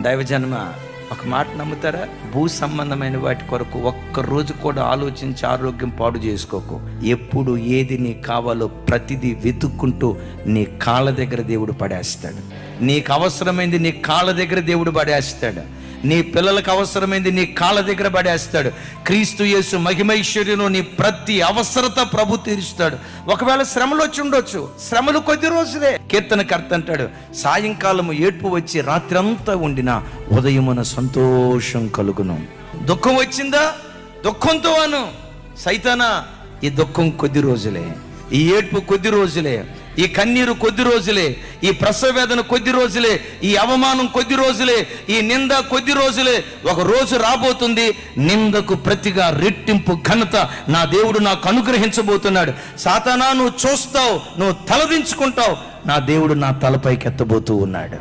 దైవజన్మ, ఒక మాట నమ్ముతారా? భూ సంబంధమైన వాటి కొరకు ఒక్కరోజు కూడా ఆలోచించి ఆరోగ్యం పాడు చేసుకోకు. ఎప్పుడు ఏది నీకు కావాలో ప్రతిదీ వెతుక్కుంటూ నీ కాళ్ళ దగ్గర దేవుడు పడేస్తాడు. నీకు అవసరమైంది నీ కాళ్ళ దగ్గర దేవుడు పడేస్తాడు. నీ పిల్లలకు అవసరమైంది నీ కాళ్ళ దగ్గర పడేస్తాడు. క్రీస్తు యేసు మహిమైశ్వర్యంలో నీ ప్రతి అవసరత ప్రభు తీరుస్తాడు. ఒకవేళ శ్రమలు వచ్చి ఉండొచ్చు, శ్రమలు కొద్ది రోజులే. కీర్తనకర్త అంటాడు, సాయంకాలము ఏడ్పు వచ్చి రాత్రి అంతా ఉండిన ఉదయమున సంతోషం కలుగును. దుఃఖం వచ్చిందా? దుఃఖంతో అను, సైతానా ఈ దుఃఖం కొద్ది రోజులే, ఈ ఏడ్పు కొద్ది రోజులే, ఈ కన్నీరు కొద్ది రోజులే, ఈ ప్రసవ వేదన కొద్ది రోజులే, ఈ అవమానం కొద్ది రోజులే, ఈ నింద కొద్ది రోజులే. ఒక రోజు రాబోతుంది, నిందకు ప్రతిగా రెట్టింపు ఘనత నా దేవుడు నాకు అనుగ్రహించబోతున్నాడు. సాతానా, నువ్వు చూస్తావు, నువ్వు తలదించుకుంటావు, నా దేవుడు నా తలపైకి ఎత్తబోతూ ఉన్నాడు.